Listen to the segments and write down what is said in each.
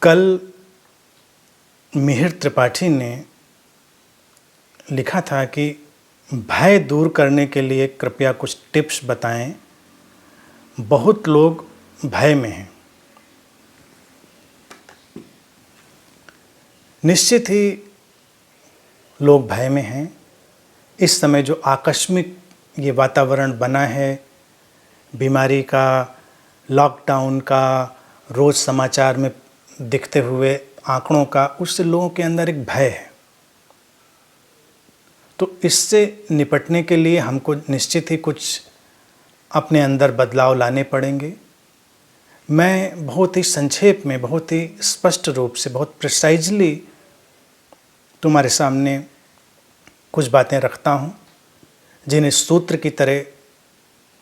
कल मिहिर त्रिपाठी ने लिखा था कि भय दूर करने के लिए कृपया कुछ टिप्स बताएं। बहुत लोग भय में हैं। निश्चित ही लोग भय में हैं। इस समय जो आकस्मिक ये वातावरण बना है, बीमारी का, लॉकडाउन का, रोज़ समाचार में दिखते हुए आंकड़ों का, उससे लोगों के अंदर एक भय है। तो इससे निपटने के लिए हमको निश्चित ही कुछ अपने अंदर बदलाव लाने पड़ेंगे। मैं बहुत ही संक्षेप में, बहुत ही स्पष्ट रूप से, बहुत प्रिसाइजली तुम्हारे सामने कुछ बातें रखता हूँ, जिन्हें सूत्र की तरह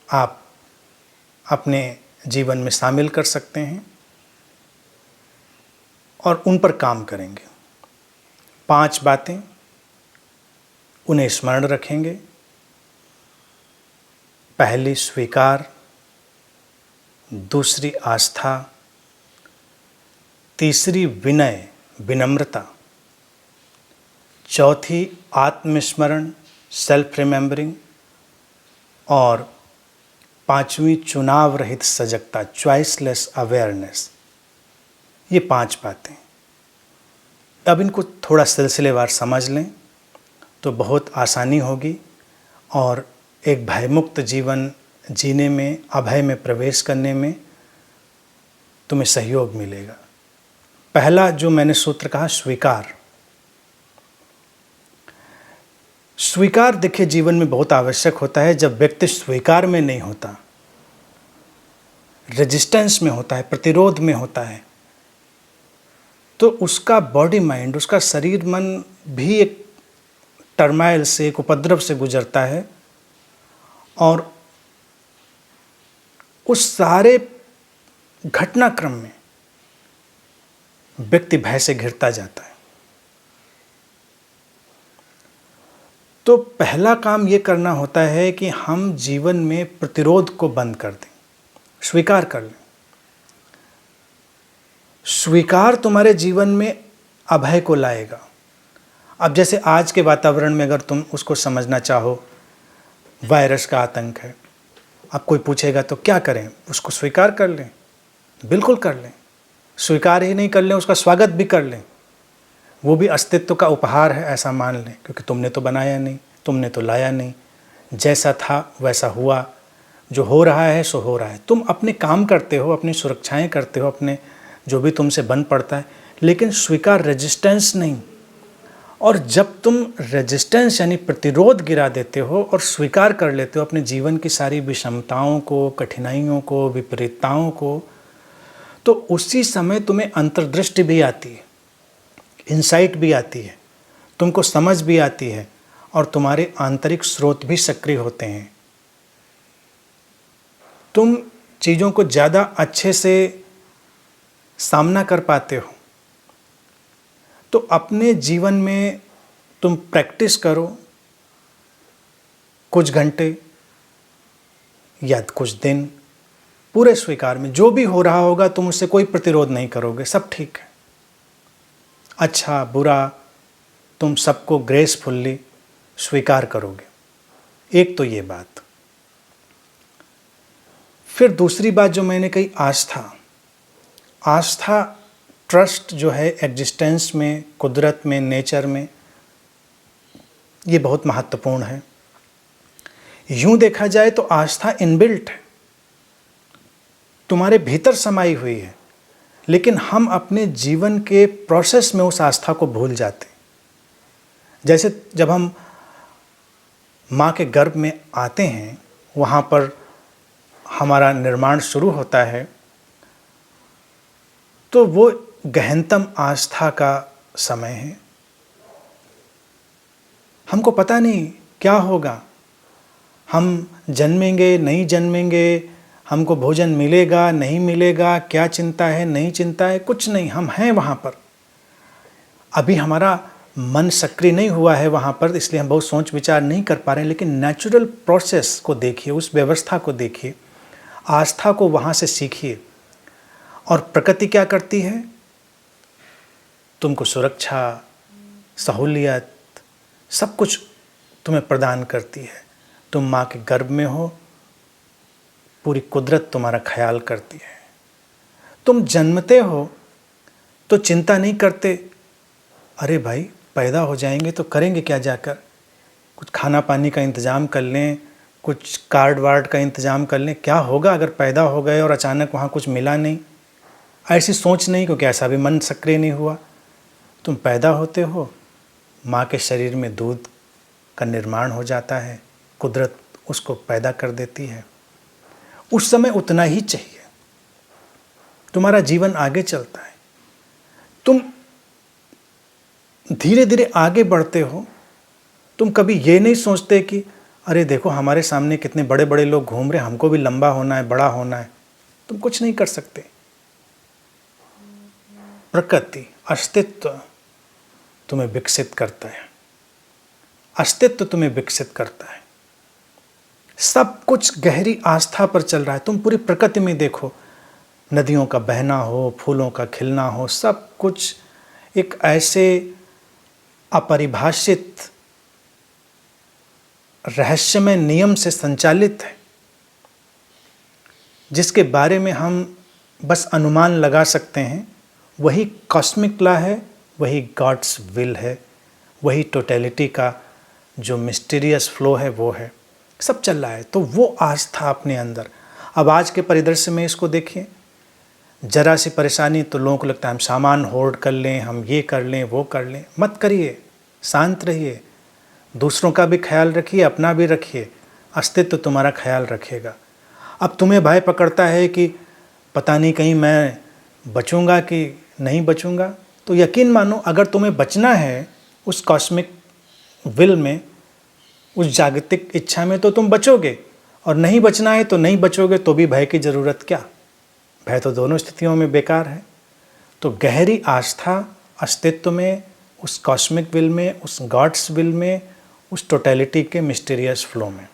आप अपने जीवन में शामिल कर सकते हैं और उन पर काम करेंगे। 5 बातें, उन्हें स्मरण रखेंगे। पहली स्वीकार, दूसरी आस्था, तीसरी विनय, विनम्रता, चौथी आत्मस्मरण, सेल्फ रिमेंबरिंग, और 5वीं चुनाव रहित सजगता, चॉइसलेस अवेयरनेस। ये 5 बातें। अब इनको थोड़ा सिलसिलेवार समझ लें तो बहुत आसानी होगी और एक भयमुक्त जीवन जीने में, अभय में प्रवेश करने में तुम्हें सहयोग मिलेगा। पहला जो मैंने सूत्र कहा, स्वीकार। स्वीकार देखिए जीवन में बहुत आवश्यक होता है। जब व्यक्ति स्वीकार में नहीं होता, रेजिस्टेंस में होता है, प्रतिरोध में होता है, तो उसका बॉडी माइंड, उसका शरीर मन भी एक टर्माइल से, एक उपद्रव से गुजरता है और उस सारे घटनाक्रम में व्यक्ति भय से घिरता जाता है। तो पहला काम ये करना होता है कि हम जीवन में प्रतिरोध को बंद कर दें, स्वीकार कर लें। स्वीकार तुम्हारे जीवन में अभय को लाएगा। अब जैसे आज के वातावरण में अगर तुम उसको समझना चाहो, वायरस का आतंक है। अब कोई पूछेगा तो क्या करें? उसको स्वीकार कर लें, बिल्कुल कर लें। स्वीकार ही नहीं कर लें, उसका स्वागत भी कर लें। वो भी अस्तित्व का उपहार है, ऐसा मान लें, क्योंकि तुमने तो बनाया नहीं, तुमने तो लाया नहीं। जैसा था वैसा हुआ, जो हो रहा है सो हो रहा है। तुम अपने काम करते हो, अपनी सुरक्षाएं करते हो, अपने जो भी तुमसे बन पड़ता है, लेकिन स्वीकार, रेजिस्टेंस नहीं। और जब तुम रेजिस्टेंस यानी प्रतिरोध गिरा देते हो और स्वीकार कर लेते हो अपने जीवन की सारी विषमताओं को, कठिनाइयों को, विपरीतताओं को, तो उसी समय तुम्हें अंतर्दृष्टि भी आती है, इंसाइट भी आती है, तुमको समझ भी आती है और तुम्हारे आंतरिक स्रोत भी सक्रिय होते हैं। तुम चीज़ों को ज़्यादा अच्छे से सामना कर पाते हो। तो अपने जीवन में तुम प्रैक्टिस करो, कुछ घंटे या कुछ दिन पूरे स्वीकार में। जो भी हो रहा होगा तुम उससे कोई प्रतिरोध नहीं करोगे, सब ठीक है। अच्छा बुरा तुम सबको ग्रेसफुल्ली स्वीकार करोगे। एक तो ये बात। फिर दूसरी बात जो मैंने कही, आस्था। आस्था, ट्रस्ट जो है एग्जिस्टेंस में, कुदरत में, नेचर में, ये बहुत महत्वपूर्ण है। यूं देखा जाए तो आस्था इनबिल्ट है, तुम्हारे भीतर समाई हुई है, लेकिन हम अपने जीवन के प्रोसेस में उस आस्था को भूल जाते। जैसे जब हम माँ के गर्भ में आते हैं, वहाँ पर हमारा निर्माण शुरू होता है, तो वो गहनतम आस्था का समय है। हमको पता नहीं क्या होगा, हम जन्मेंगे नहीं जन्मेंगे, हमको भोजन मिलेगा नहीं मिलेगा, क्या चिंता है नहीं चिंता है, कुछ नहीं। हम हैं वहाँ पर, अभी हमारा मन सक्रिय नहीं हुआ है वहाँ पर, इसलिए हम बहुत सोच विचार नहीं कर पा रहे हैं। लेकिन नेचुरल प्रोसेस को देखिए, उस व्यवस्था को देखिए, आस्था को वहाँ से सीखिए। और प्रकृति क्या करती है? तुमको सुरक्षा, सहूलियत, सब कुछ तुम्हें प्रदान करती है। तुम माँ के गर्भ में हो, पूरी कुदरत तुम्हारा ख्याल करती है। तुम जन्मते हो तो चिंता नहीं करते, अरे भाई पैदा हो जाएंगे तो करेंगे क्या जाकर, कुछ खाना पानी का इंतज़ाम कर लें, कुछ कार्ड वार्ड का इंतज़ाम कर लें, क्या होगा अगर पैदा हो गए और अचानक वहाँ कुछ मिला नहीं। ऐसी सोच नहीं, क्योंकि ऐसा भी मन सक्रिय नहीं हुआ। तुम पैदा होते हो, माँ के शरीर में दूध का निर्माण हो जाता है, कुदरत उसको पैदा कर देती है। उस समय उतना ही चाहिए, तुम्हारा जीवन आगे चलता है। तुम धीरे धीरे आगे बढ़ते हो। तुम कभी ये नहीं सोचते कि अरे देखो हमारे सामने कितने बड़े बड़े लोग घूम रहे, हमको भी लंबा होना है, बड़ा होना है। तुम कुछ नहीं कर सकते। प्रकृति, अस्तित्व तुम्हें विकसित करता है, अस्तित्व तुम्हें विकसित करता है। सब कुछ गहरी आस्था पर चल रहा है। तुम पूरी प्रकृति में देखो, नदियों का बहना हो, फूलों का खिलना हो, सब कुछ एक ऐसे अपरिभाषित रहस्यमय नियम से संचालित है जिसके बारे में हम बस अनुमान लगा सकते हैं। वही कॉस्मिक लॉ है, वही गॉड्स विल है, वही टोटलिटी का जो मिस्टीरियस फ्लो है वो है, सब चल रहा है। तो वो आस्था अपने अंदर। अब आज के परिदृश्य में इसको देखिए, जरा सी परेशानी तो लोगों को लगता है हम सामान होर्ड कर लें, हम ये कर लें, वो कर लें। मत करिए, शांत रहिए, दूसरों का भी ख्याल रखिए, अपना भी रखिए, अस्तित्व तुम्हारा ख्याल रखेगा। अब तुम्हें भय पकड़ता है कि पता नहीं कहीं मैं बचूंगा कि नहीं बचूंगा, तो यकीन मानो अगर तुम्हें बचना है उस कॉस्मिक विल में, उस जागतिक इच्छा में, तो तुम बचोगे, और नहीं बचना है तो नहीं बचोगे, तो भी भय की ज़रूरत क्या। भय तो दोनों स्थितियों में बेकार है। तो गहरी आस्था अस्तित्व में, उस कॉस्मिक विल में, उस गॉड्स विल में, उस टोटलिटी के मिस्टीरियस फ्लो में।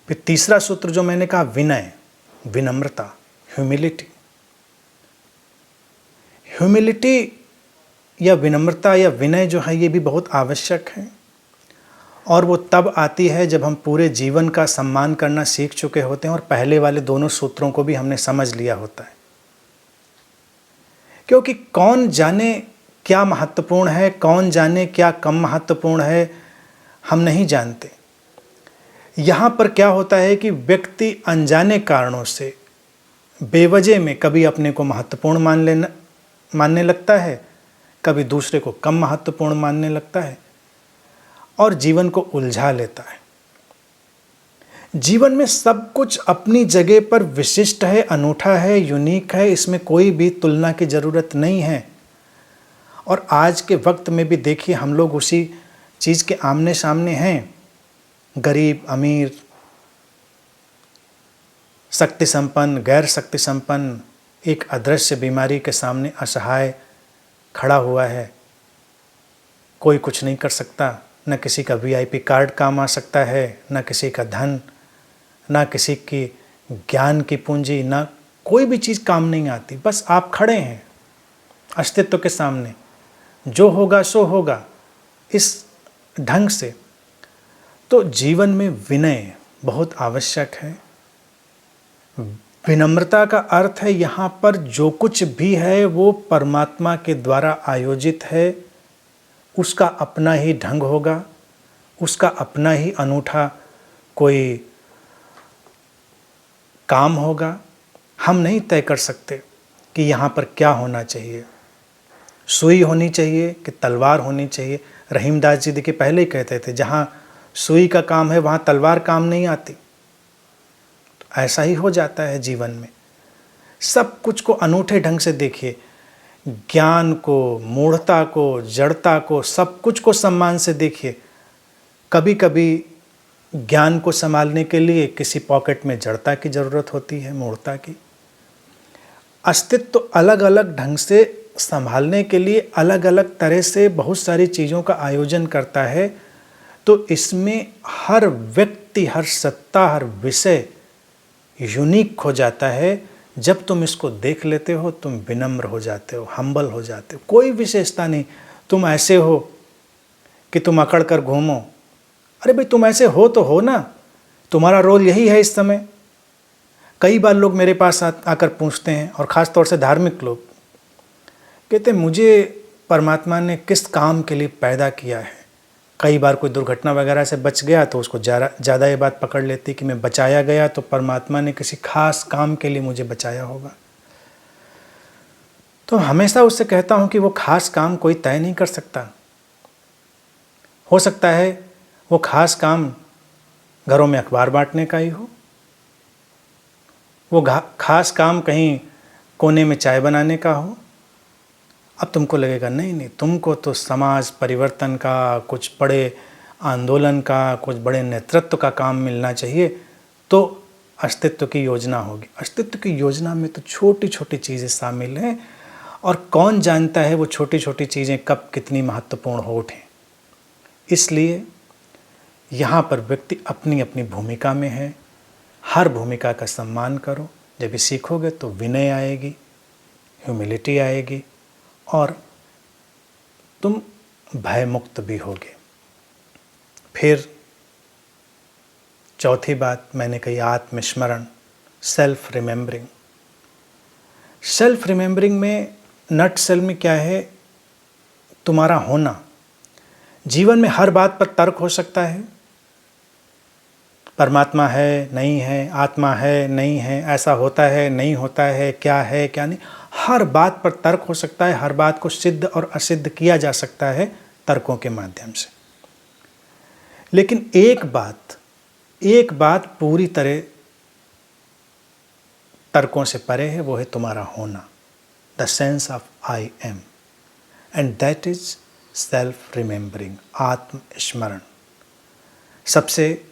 फिर तीसरा सूत्र जो मैंने कहा, विनय, विनम्रता, ह्यूमिलिटी। ह्यूमिलिटी या विनम्रता या विनय जो है ये भी बहुत आवश्यक है, और वो तब आती है जब हम पूरे जीवन का सम्मान करना सीख चुके होते हैं और पहले वाले दोनों सूत्रों को भी हमने समझ लिया होता है। क्योंकि कौन जाने क्या महत्वपूर्ण है, कौन जाने क्या कम महत्वपूर्ण है, हम नहीं जानते। यहाँ पर क्या होता है कि व्यक्ति अनजाने कारणों से बेवजह में कभी अपने को महत्वपूर्ण मानने लगता है, कभी दूसरे को कम महत्वपूर्ण मानने लगता है और जीवन को उलझा लेता है। जीवन में सब कुछ अपनी जगह पर विशिष्ट है, अनूठा है, यूनिक है, इसमें कोई भी तुलना की ज़रूरत नहीं है। और आज के वक्त में भी देखिए हम लोग उसी चीज़ के आमने सामने हैं। गरीब, अमीर, शक्ति संपन्न, गैर शक्ति संपन्न, एक अदृश्य बीमारी के सामने असहाय खड़ा हुआ है। कोई कुछ नहीं कर सकता, न किसी का वीआईपी कार्ड काम आ सकता है, न किसी का धन, न किसी की ज्ञान की पूंजी, न कोई भी चीज़ काम नहीं आती। बस आप खड़े हैं अस्तित्व के सामने, जो होगा सो होगा, इस ढंग से। तो जीवन में विनय बहुत आवश्यक है। विनम्रता का अर्थ है यहाँ पर जो कुछ भी है वो परमात्मा के द्वारा आयोजित है, उसका अपना ही ढंग होगा, उसका अपना ही अनूठा कोई काम होगा। हम नहीं तय कर सकते कि यहाँ पर क्या होना चाहिए, सुई होनी चाहिए कि तलवार होनी चाहिए। रहीमदास जी देखिए पहले ही कहते थे, जहाँ सुई का काम है वहाँ तलवार काम नहीं आती। तो ऐसा ही हो जाता है जीवन में। सब कुछ को अनूठे ढंग से देखिए, ज्ञान को, मूढ़ता को, जड़ता को, सब कुछ को सम्मान से देखिए। कभी कभी ज्ञान को संभालने के लिए किसी पॉकेट में जड़ता की ज़रूरत होती है, मूढ़ता की। अस्तित्व अलग अलग ढंग से संभालने के लिए अलग अलग तरह से बहुत सारी चीज़ों का आयोजन करता है। तो इसमें हर व्यक्ति, हर सत्ता, हर विषय यूनिक हो जाता है जब तुम इसको देख लेते हो तुम विनम्र हो जाते हो, हम्बल हो जाते हो। कोई विशेषता नहीं, तुम ऐसे हो कि तुम अकड़ कर घूमो। अरे भाई तुम ऐसे हो तो हो ना, तुम्हारा रोल यही है इस समय। कई बार लोग मेरे पास आकर पूछते हैं, और ख़ास तौर से धार्मिक लोग कहते हैं मुझे परमात्मा ने किस काम के लिए पैदा किया है। कई बार कोई दुर्घटना वगैरह से बच गया तो उसको ज़्यादा ये बात पकड़ लेती कि मैं बचाया गया तो परमात्मा ने किसी खास काम के लिए मुझे बचाया होगा। तो हमेशा उससे कहता हूँ कि वो खास काम कोई तय नहीं कर सकता। हो सकता है वो खास काम घरों में अखबार बांटने का ही हो, वो खास काम कहीं कोने में चाय बनाने का हो। अब तुमको लगेगा नहीं नहीं, तुमको तो समाज परिवर्तन का, कुछ बड़े आंदोलन का, कुछ बड़े नेतृत्व का काम मिलना चाहिए, तो अस्तित्व की योजना होगी। अस्तित्व की योजना में तो छोटी छोटी चीज़ें शामिल हैं, और कौन जानता है वो छोटी छोटी चीज़ें कब कितनी महत्वपूर्ण हो उठें। इसलिए यहाँ पर व्यक्ति अपनी अपनी भूमिका में है, हर भूमिका का सम्मान करो। जब ये सीखोगे तो विनय आएगी, ह्यूमिलिटी आएगी, और तुम भयमुक्त भी होगे। फिर चौथी बात मैंने कही, आत्मस्मरण, सेल्फ रिमेंबरिंग। सेल्फ रिमेंबरिंग में नटसेल में क्या है, तुम्हारा होना। जीवन में हर बात पर तर्क हो सकता है, परमात्मा है नहीं है, आत्मा है नहीं है, ऐसा होता है नहीं होता है, क्या है क्या नहीं, हर बात पर तर्क हो सकता है। हर बात को सिद्ध और असिद्ध किया जा सकता है तर्कों के माध्यम से। लेकिन एक बात पूरी तरह तर्कों से परे है, वो है तुम्हारा होना, the sense of I am, and that is self remembering, आत्मस्मरण। सबसे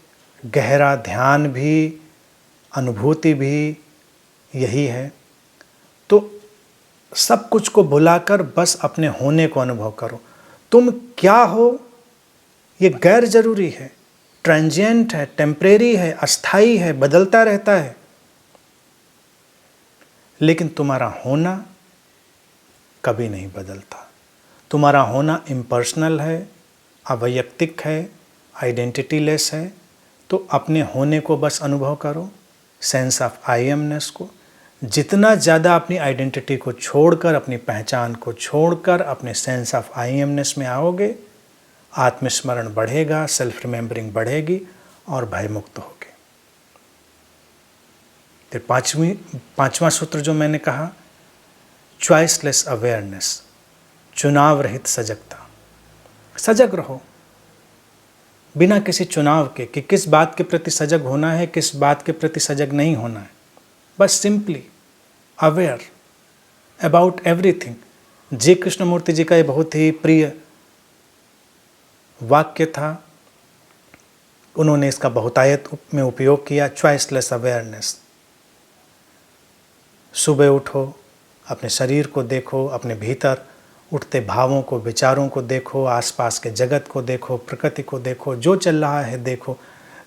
गहरा ध्यान भी, अनुभूति भी यही है। तो सब कुछ को भुलाकर बस अपने होने को अनुभव करो। तुम क्या हो ये गैर जरूरी है, ट्रांजिएंट है, टेम्परेरी है, अस्थाई है, बदलता रहता है। लेकिन तुम्हारा होना कभी नहीं बदलता। तुम्हारा होना इम्पर्सनल है, अवैयक्तिक है, आइडेंटिटी लेस है। तो अपने होने को बस अनुभव करो, सेंस ऑफ आई एमनेस को। जितना ज़्यादा अपनी आइडेंटिटी को छोड़कर, अपनी पहचान को छोड़कर अपने सेंस ऑफ आई एमनेस में आओगे, आत्मस्मरण बढ़ेगा, सेल्फ रिमेंबरिंग बढ़ेगी, और भयमुक्त होगे। फिर पांचवा सूत्र जो मैंने कहा, चॉइसलेस अवेयरनेस, चुनाव रहित सजगता। सजग रहो बिना किसी चुनाव के कि किस बात के प्रति सजग होना है, किस बात के प्रति सजग नहीं होना है। बस सिंपली अवेयर अबाउट एवरीथिंग। जी कृष्णमूर्ति जी का ये बहुत ही प्रिय वाक्य था, उन्होंने इसका बहुतायत में उपयोग किया, चॉइसलेस अवेयरनेस। सुबह उठो, अपने शरीर को देखो, अपने भीतर उठते भावों को, विचारों को देखो, आसपास के जगत को देखो, प्रकृति को देखो, जो चल रहा है देखो,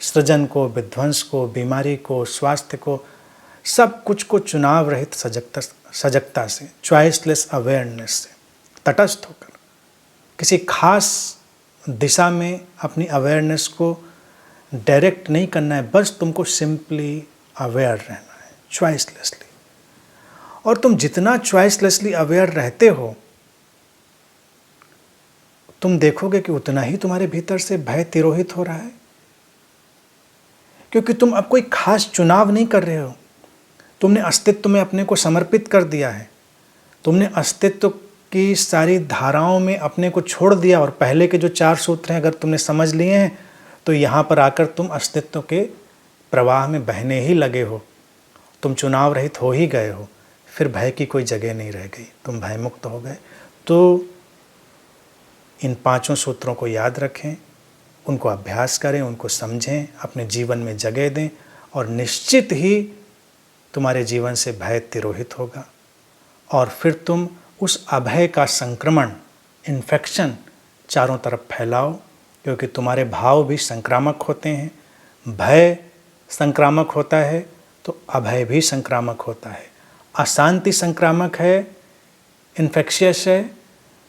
सृजन को, विध्वंस को, बीमारी को, स्वास्थ्य को, सब कुछ को चुनाव रहित सजगता से, चॉइसलेस अवेयरनेस से, तटस्थ होकर, किसी खास दिशा में अपनी अवेयरनेस को डायरेक्ट नहीं करना है, बस तुमको सिंपली अवेयर रहना है, चॉइसलेसली। और तुम जितना चॉइसलेसली अवेयर रहते हो, तुम देखोगे कि उतना ही तुम्हारे भीतर से भय तिरोहित हो रहा है, क्योंकि तुम अब कोई खास चुनाव नहीं कर रहे हो। तुमने अस्तित्व में अपने को समर्पित कर दिया है, तुमने अस्तित्व की सारी धाराओं में अपने को छोड़ दिया। और पहले के जो 4 सूत्र हैं अगर तुमने समझ लिए हैं, तो यहाँ पर आकर तुम अस्तित्व के प्रवाह में बहने ही लगे हो, तुम चुनाव रहित हो ही गए हो। फिर भय की कोई जगह नहीं रह गई, तुम भयमुक्त हो गए। तो इन 5 सूत्रों को याद रखें, उनको अभ्यास करें, उनको समझें, अपने जीवन में जगह दें, और निश्चित ही तुम्हारे जीवन से भय तिरोहित होगा। और फिर तुम उस अभय का संक्रमण, इन्फेक्शन चारों तरफ फैलाओ, क्योंकि तुम्हारे भाव भी संक्रामक होते हैं। भय संक्रामक होता है तो अभय भी संक्रामक होता है। अशांति संक्रामक है, इन्फेक्शियस है,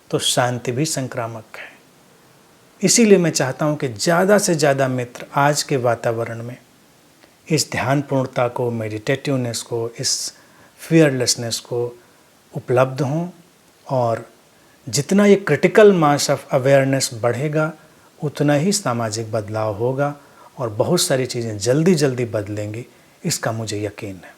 तो शांति भी संक्रामक है। इसीलिए मैं चाहता हूँ कि ज़्यादा से ज़्यादा मित्र आज के वातावरण में इस ध्यानपूर्णता को, मेडिटेटिवनेस को, इस फियरलेसनेस को उपलब्ध हों, और जितना ये क्रिटिकल मास ऑफ अवेयरनेस बढ़ेगा उतना ही सामाजिक बदलाव होगा और बहुत सारी चीज़ें जल्दी जल्दी बदलेंगी, इसका मुझे यकीन है।